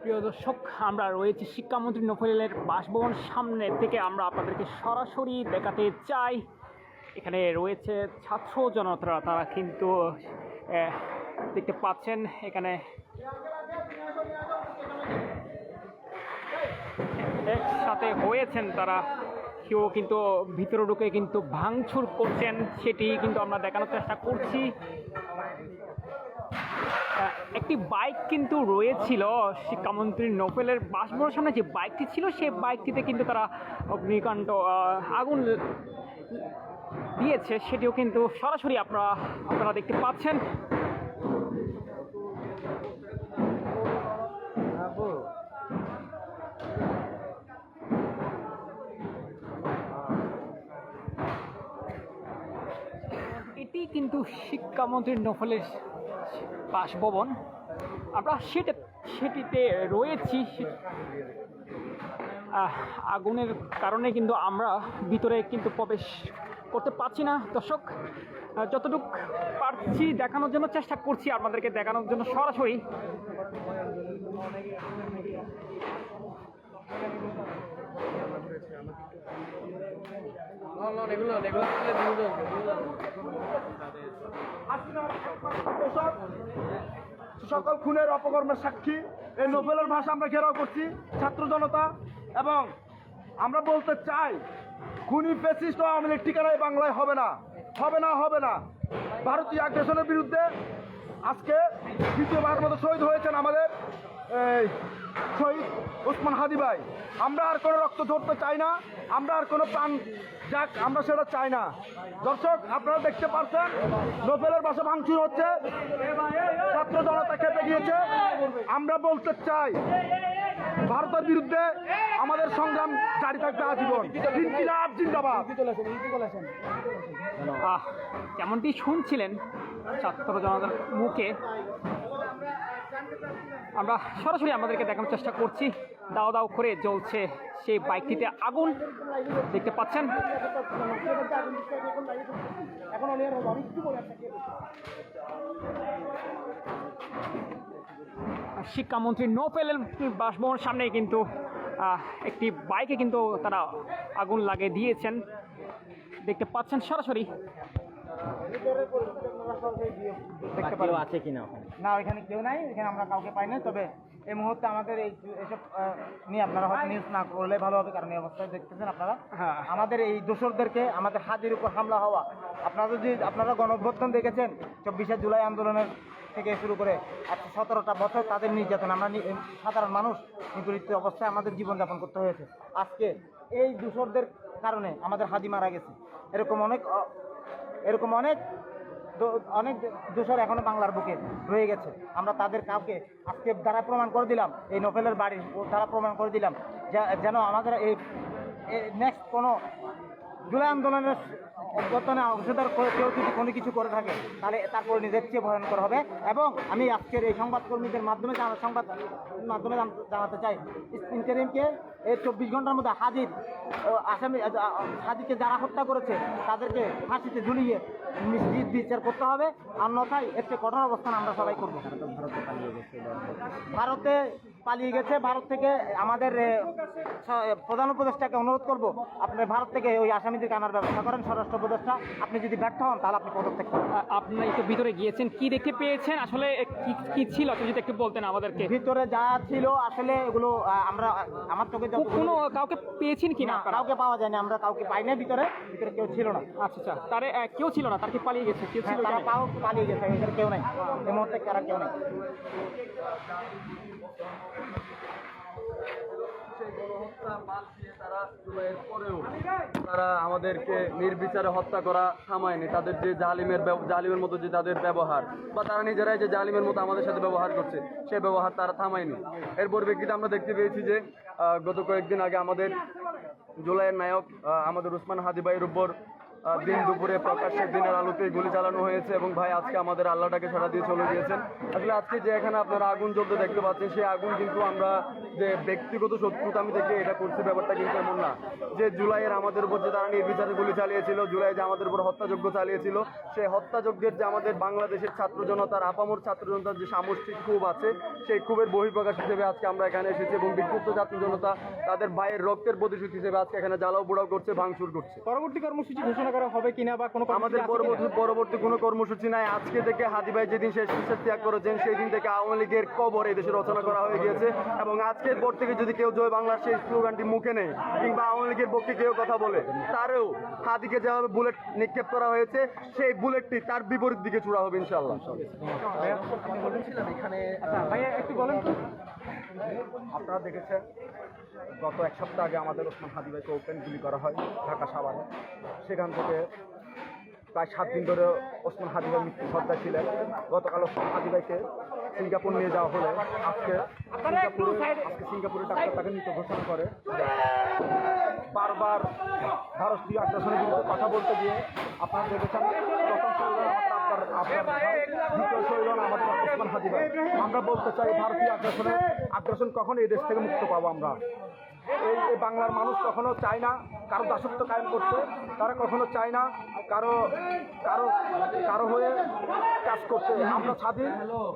প্রিয় দর্শক, আমরা রয়েছি শিক্ষামন্ত্রী নফরুলের বাসভবন সামনে থেকে আমরা আপনাদেরকে সরাসরি দেখাতে চাই। এখানে রয়েছে ছাত্র জনতা, তারা কিন্তু দেখতে পাচ্ছেন এখানে একসাথে হয়েছেন। তারা কেউ কিন্তু ভিতরে ঢুকে কিন্তু ভাঙচুর করছেন, সেটি কিন্তু আমরা দেখানোর চেষ্টা করছি। একটি বাইক কিন্তু রয়েছিল শিক্ষামন্ত্রী নফরুলের বাসভবনের সামনে, যে বাইকটি ছিল সেই বাইকটিতে কিন্তু তারা অগ্নিকাণ্ড আগুন দিয়েছে, সেটিও কিন্তু সরাসরি আপনারা দেখতে পাচ্ছেন। এটি কিন্তু শিক্ষামন্ত্রী নফরুলের বাসভবন, আমরা সেটিতে রয়েছি। আগুনের কারণে কিন্তু আমরা ভিতরে কিন্তু প্রবেশ করতে পারছি না। দর্শক, যতটুকু পারছি দেখানোর জন্য চেষ্টা করছি, আপনাদেরকে দেখানোর জন্য সরাসরি। সকল খুনের অপকর্মের সাক্ষী এই নফরুলের ভাষা আমরা ঘেরাও করছি ছাত্র জনতা, এবং আমরা বলতে চাই খুনি ফ্যাসিস্ট ও আওয়ামী লীগ ঠিকানা এই বাংলায় হবে না, হবে না, হবে না। ভারতীয় আগ্রাসনের বিরুদ্ধে আজকে দ্বিতীয়বার মতো শহীদ হয়েছেন আমাদের শহীদ ওসমান হাদি ভাই। আমরা আর কোনো রক্ত ঝরতে চাই না, আমরা আর কোনো প্রাণ যাক, আমরা সেটা চাই না। দর্শক, আপনারা দেখতে পাচ্ছেন নফরুলের বাসা ভাঙচুর হচ্ছে, ছাত্র জনতা খেপে গিয়েছে। আমরা বলতে চাই ভারতের বিরুদ্ধে আমাদের সংগ্রাম জারি থাকবে আজীবন। ইনকিলাব জিন্দাবাদ। যেমনটি শুনছিলেন ছাত্র জনতার মুখে, আমরা সরাসরি আমাদেরকে দেখানোর চেষ্টা করছি। দাও দাও করে জ্বলছে সেই বাইকটিতে আগুন, দেখতে পাচ্ছেন। শিক্ষামন্ত্রী নফরুলের বাসভবনের সামনে কিন্তু একটি বাইকে কিন্তু তারা আগুন লাগিয়ে দিয়েছেন, দেখতে পাচ্ছেন সরাসরি। দেখতে পারো আছে কিনা না, ওইখানে কেউ নাই, এখানে আমরা কাউকে পাই না। তবে এই মুহূর্তে আমাদের এইসব নিয়ে আপনারা হয়তো নিউজ না করলে ভালো হবে, কারণ এই অবস্থায় দেখতেছেন আপনারা আমাদের এই দোসরদেরকে, আমাদের হাজির উপর হামলা হওয়া। আপনারা গণঅভ্যুত্থান দেখেছেন 24শে জুলাই আন্দোলনের থেকে শুরু করে 17টা বছর তাদের নির্যাতন, আমরা সাধারণ মানুষ নিপীড়িত অবস্থায় আমাদের জীবনযাপন করতে হয়েছে। আজকে এই দোসরদের কারণে আমাদের হাদি মারা গেছে। এরকম অনেক দোষর এখনো বাংলার বুকে রয়ে গেছে। আমরা তাদের কাউকে আজকে দ্বারা প্রমাণ করে দিলাম, এই নফরুলের বাড়ির দ্বারা প্রমাণ করে দিলাম যেন আমাদের এই নেক্সট কোনো জুলাই আন্দোলনের অভ্যর্থনে অংশীদার কেউ যদি কোনো কিছু করে থাকে তাহলে তার পরিণতি চেয়ে ভয়ঙ্কর হবে। এবং আমি আজকের এই সংবাদকর্মীদের মাধ্যমে জানাতে চাই, ইন্টারিমকে এই 24 ঘন্টার মধ্যে হাজিকে যারা হত্যা করেছে তাদেরকে ফাঁসিতে ঝুলিয়ে বিচার করতে হবে, অন্যথায় একটি কঠোর অবস্থান আমরা সবাই করবো। ভারতে পালিয়ে গেছে। ভারত থেকে আমাদের প্রধান উপদেষ্টাকে অনুরোধ করব, আপনি ভারত থেকে ওই আসামিদেরকে আনার ব্যবস্থা করেন। স্বরাষ্ট্র উপদেষ্টা, আপনি যদি ব্যর্থ হন তাহলে আপনি পদত্যাগ করেন। আপনি একটু ভিতরে গিয়েছেন, কি দেখতে পেয়েছেন, আসলে কি ছিল আপনি যদি একটু বলতেন আমাদেরকে। ভিতরে যা ছিল আসলে এগুলো আমার চোখে কোনো কাউকে পেয়েছেন কিনা? কাউকে পাওয়া যায়নি, আমরা কাউকে পাই না। ভিতরে কেউ ছিল না। আচ্ছা, তারে কেউ ছিল না, তার কি পালিয়ে গেছে? কেউ ছিল? পালিয়ে গেছে, এখানে কেউ নাই এই মুহূর্তে, কারা কেউ নাই। সেই গণহত্যা বাদ দিয়ে তারা জুলাইয়ের পরেও তারা আমাদেরকে নির্বিচারে হত্যা করা থামায়নি। তাদের যে জালিমের মতো যে তাদের ব্যবহার, বা তারা নিজেরাই যে জালিমের মতো আমাদের সাথে ব্যবহার করছে, সেই ব্যবহার তারা থামায়নি। এর পরিপ্রেক্ষিতে আমরা দেখতে পেয়েছি যে গত কয়েকদিন আগে আমাদের জুলাইয়ের নায়ক আমাদের ওসমান হাদি ভাইয়ের উপর দিন দুপুরে প্রকাশ্যে দিনের আলোতে গুলি চালানো হয়েছে এবং ভাই আজকে আমাদের আল্লাহটাকে সাড়া দিয়ে চলে গিয়েছেন। আসলে আজকে যে এখানে আপনারা আগুন জ্বলতে দেখতে পাচ্ছেন, সেই আগুন কিন্তু আমরা যে ব্যক্তিগত শত্রুতামি থেকে এটা করছি ব্যাপারটা কিন্তু এমন না। যে জুলাইয়ের আমাদের উপর যে তারা নির্বিচারে গুলি চালিয়েছিল, জুলাই যে আমাদের উপর হত্যাযজ্ঞ চালিয়েছিল, সেই হত্যাযজ্ঞের যে আমাদের বাংলাদেশের ছাত্র জনতার আপামর ছাত্র জনতার যে সামষ্টিক ক্ষোভ আছে, সেই ক্ষোভের বহিঃপ্রকাশ হিসেবে আজকে আমরা এখানে এসেছি এবং বিক্ষুব্ধ ছাত্র জনতা তাদের ভাইয়ের রক্তের প্রতিশোধ হিসেবে আজকে এখানে জ্বালাও পোড়াও করছে, ভাঙচুর করছে। পরবর্তী কর্মসূচি ঘোষণা করা হবে কিনা বা কোনো আমাদের পরবর্তী কোনো কর্মসূচি নাই। আজকে থেকে হাদি ভাই যেদিন শেষ নিঃশ্বাস ত্যাগ করেছেন, সেই দিন থেকে আওয়ামী লীগের কবর এই দেশে রচনা করা হয়ে গিয়েছে এবং আজকের পর থেকে যদি কেউ জয় বাংলার সেই স্লোগানটি মুখে নেই কিংবা আওয়ামী লীগের পক্ষে কেউ কথা বলে, তারও হাদিকে যেভাবে বুলেট নিক্ষেপ করা হয়েছে, সেই বুলেটটি তার বিপরীত দিকে ছুড়া হবে ইনশাআল্লাহ। ভাইয়া একটু বলেন তো। আপনারা দেখেছেন গত এক সপ্তাহ আগে আমাদের ওসমান হাদি ভাইকে ওপেন গুলি করা হয় ঢাকা সাভারে। সেখান থেকে প্রায় 7 দিন ধরে ওসমান হাদি ভাই মৃত্যু সজ্জায় ছিলেন। গতকাল ওসমান হাদি ভাইকে সিঙ্গাপুর নিয়ে যাওয়া হলে আজকে সিঙ্গাপুরের ডাক্তার তাকে মৃত ঘোষণা করে। বারবার ভারতীয় আগ্রাসনের বিরুদ্ধে কথা বলতে গিয়ে আপনারা দেখেছেন প্রথম শহীদ দ্বিতীয় শহীদ আমাদের ওসমান হাদি ভাই। আমরা বলতে চাই ভারতীয় আগ্রাসন কখন এই দেশ থেকে মুক্ত পাবো আমরা। এই বাংলার মানুষ কখনো চায় না কারো দাসত্ব কায়েম করতে, তারা কখনো চায় না কারো কারো কারো হয়ে কাজ করতে।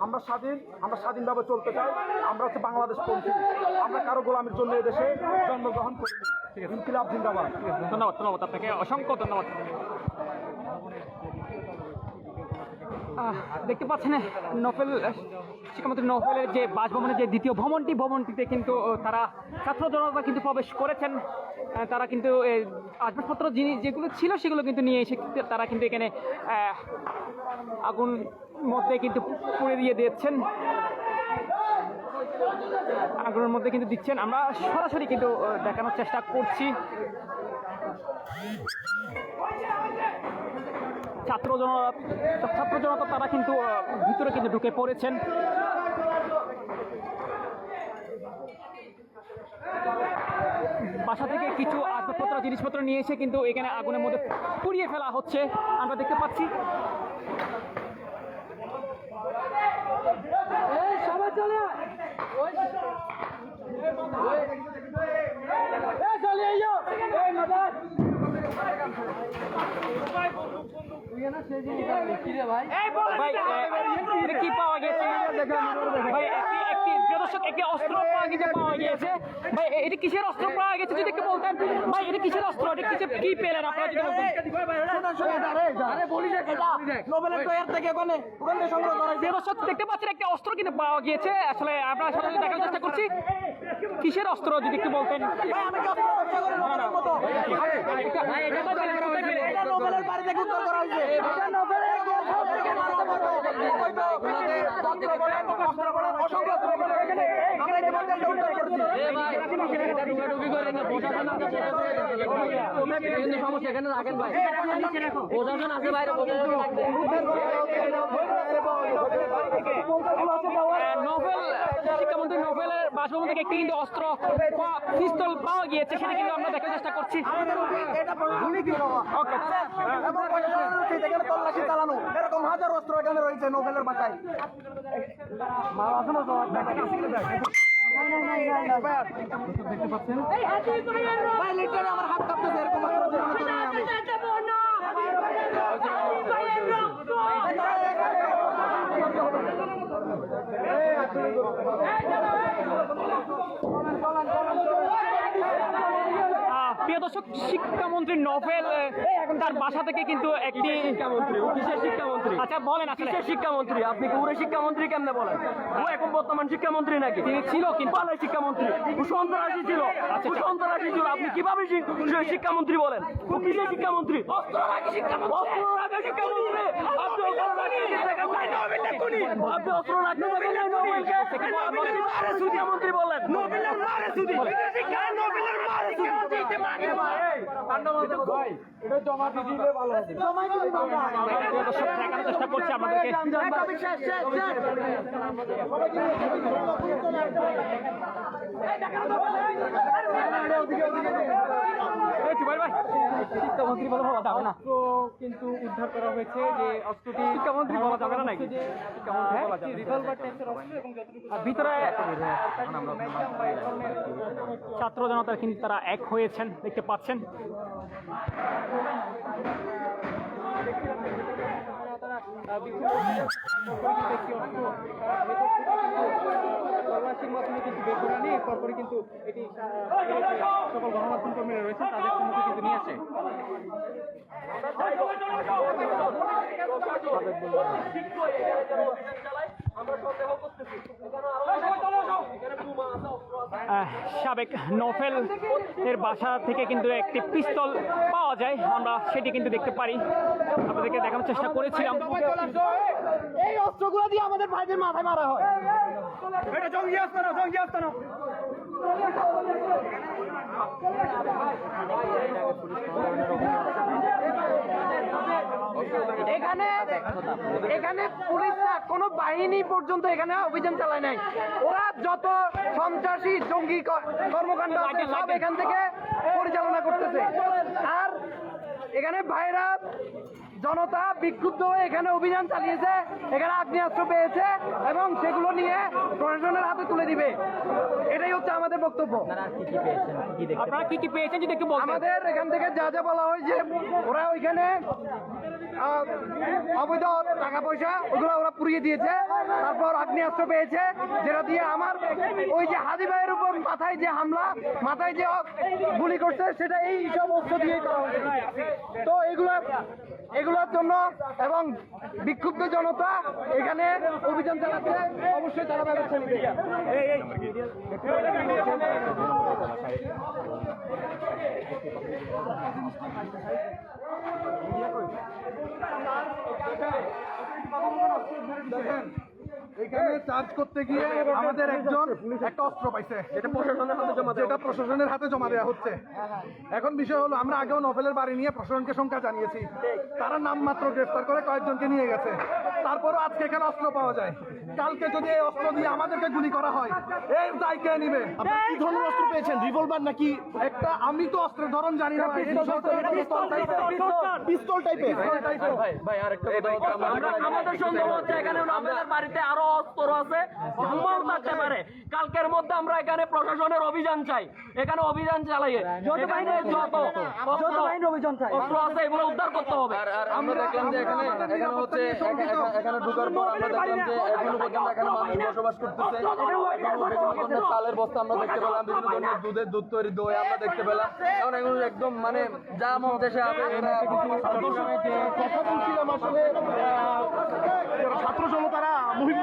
আমরা স্বাধীনভাবে চলতে চাই। আমরা হচ্ছে বাংলাদেশ পন্থী, আমরা কারো গোলামের জন্য এদেশে জন্মগ্রহণ করিনি। ইনকিলাব জিন্দাবাদ। ধন্যবাদ আপনাকে, অসংখ্য ধন্যবাদ। দেখতে পাচ্ছেন নফেল শিক্ষামন্ত্রী নফেলের যে বাসভবনের যে দ্বিতীয় ভবনটিতে কিন্তু তারা ছাত্র জনতা কিন্তু প্রবেশ করেছেন। তারা কিন্তু আসবাবপত্র যেগুলো ছিল সেগুলো কিন্তু নিয়ে এসে তারা কিন্তু এখানে আগুন মধ্যে কিন্তু পুড়ে দিয়ে দিচ্ছেন, আগুনের মধ্যে কিন্তু দিচ্ছেন। আমরা সরাসরি কিন্তু দেখানোর চেষ্টা করছি। ছাত্র জনতা তারা কিন্তু ভিতরে কিন্তু ঢুকে পড়েছেন। বাসা থেকে কিছু আসবাবপত্র জিনিসপত্র নিয়ে এসে কিন্তু এখানে আগুনের মধ্যে পুড়িয়ে ফেলা হচ্ছে, আমরা দেখতে পাচ্ছি। কি পাওয়া গেছে ভাই? একটি অস্ত্র পাওয়া গিয়েছে ভাই। এটা কিসের অস্ত্র পাওয়া গেছে যদি একটু বলতেন ভাই? এটা কিসের অস্ত্র? এটা কি পেলেন আপনারা যদি বলতেন? দেখতে পাচ্ছেন একটা অস্ত্র কিন্তু পাওয়া গিয়েছে। আসলে আপনারা সাথে দেখার চেষ্টা করছি কিসের অস্ত্র যদি একটু বলতেন। শিক্ষামন্ত্রী নোবেলের বাসভবন থেকে একটি কিন্তু অস্ত্র পিস্তল পাওয়া গিয়েছে, সেটা কিন্তু আমরা দেখার চেষ্টা করছি। এরকম হাজার অস্ত্র এখানে রয়েছে নোবেলের বাসায়। দেখতে পাচ্ছেন আমার হাত কাঁপতেছে। এরকম প্রিয় দর্শক, শিক্ষামন্ত্রী নভেল তার বাসা থেকে কিন্তু একটি শিক্ষামন্ত্রী। আচ্ছা বলেন, কিসের শিক্ষামন্ত্রী? আপনি উড়ে শিক্ষামন্ত্রী কেমনে বলেন? ও এখন বর্তমান শিক্ষামন্ত্রী নাকি? তিনি ছিল কিন্তু শিক্ষামন্ত্রী, সন্ত্রাসী ছিল। সন্ত্রাসী ছিল, আপনি কিভাবে শিক্ষামন্ত্রী বলেন? কিসের শিক্ষামন্ত্রী? আপনি অস্ত্র রাখতে শিক্ষামন্ত্রী বলেন? দর্শক দেখানোর চেষ্টা করছি আমাদেরকে। শিক্ষামন্ত্রী বলা যাবে না, কিন্তু উদ্ধার করা হয়েছে যে অস্ত্রটি শিক্ষামন্ত্রী বলা যাবে না নাকি? রিভলভার টাইপের অস্ত্র এবং যতটুকু আর ভিতরে ছাত্র জনতার কিন্তু তারা এক হয়েছেন দেখতে পাচ্ছেন। তল্লাশির মাধ্যমে কিন্তু বের করে আনি এরপরে কিন্তু এটি সকল গণমাধ্যম কর্মীরা রয়েছে তাদের সম্মুখে কিন্তু নিয়ে আসে। সাবেক নফেল এর বাসা থেকে কিন্তু একটি পিস্তল পাওয়া যায়, আমরা সেটি কিন্তু দেখতে পারি, আপনাদেরকে দেখানোর চেষ্টা করেছিলাম। এই অস্ত্রগুলো দিয়ে আমাদের ভাইদের মাথায় মারা হয়। এটা জঙ্গি আস্তানা, জঙ্গি আস্তানা। এখানে পুলিশরা কোনো বাহিনী পর্যন্ত এখানে অভিযান চালায় নাই। ওরা যত সন্ত্রাসী জঙ্গি কর্মকাণ্ড আছে সব এখান থেকে পরিচালনা করতেছে। আর এখানে ভাইরা জনতা বিক্ষুব্ধ হয়ে এখানে অভিযান চালিয়েছে, এখানে আগ্নেয়াস্ত্র পেয়েছে এবং সেগুলো নিয়ে প্রশাসনের হাতে তুলে দিবে। এটাই হচ্ছে আমাদের বক্তব্য। আপনারা কি কি পেয়েছেন যদি একটু বলতেন? আমাদের এখান থেকে যা যা বলা হয় যে ওরা ওইখানে অবৈধ টাকা পয়সা ওগুলো ওরা পুড়িয়ে দিয়েছে, তারপর আগ্নেয়াস্ত্র পেয়েছে যেটা দিয়ে আমার ওই যে হাজি ভাইয়ের উপর মাথায় যে হামলা, মাথায় যে গুলি করছে সেটা এই সব অস্ত্র দিয়েই করা হয়েছে। তো এগুলোর জন্য এবং বিক্ষুব্ধ জনতা এখানে অভিযান চালাচ্ছে, অবশ্যই তারা ব্যবস্থা নেবে। দেখেন এখানে চার্জ করতে গিয়ে আমাদের একজন একটা অস্ত্র পাইছে, যেটা প্রশাসনের হাতে জমা দেওয়া হচ্ছে। এখন বিষয় হলো আমরা আগেও নভেলের বাড়ি নিয়ে প্রশাসনকে শঙ্কা জানিয়েছি, তারা নামমাত্র গ্রেফতার করে কয়েকজনকে নিয়ে গেছে। তারপরও আজকে এখানে অস্ত্র পাওয়া যায়, কালকে যদি এই অস্ত্র দিয়ে আমাদেরকে গুলি করা হয় এর দায় কে নিবে? কি ধরনের অস্ত্র পেয়েছেন? রিভলভার নাকি একটা? আমি তো অস্ত্রের ধরন জানি না। পিস্তল টাইপের। আমাদের সন্দেহ হচ্ছে এখানে আমাদের বাড়িতে আরো অস্ত্র আছে, বোমাও থাকতে পারে। কালকের মধ্যে আমরা এখানে প্রশাসনের অভিযান চাই, এখানে অভিযান চালাইয়ে এখানে যত অস্ত্র আছে এগুলো উদ্ধার করতে হবে। আমরা দেখলাম যে এখানে ঢোকার পর আমরা দেখলাম যে এখনো পর্যন্ত এখানে মানুষ বসবাস করতেছে। চালের বস্তা আমরা দেখতে পেলাম, বিভিন্ন ধরনের দুধ তৈরি দই আমরা দেখতে পেলাম। এখন এগুলো একদম মানে যা মন দেশে কথা বলছিলাম আসলে ছাত্র জনতারা মহিলা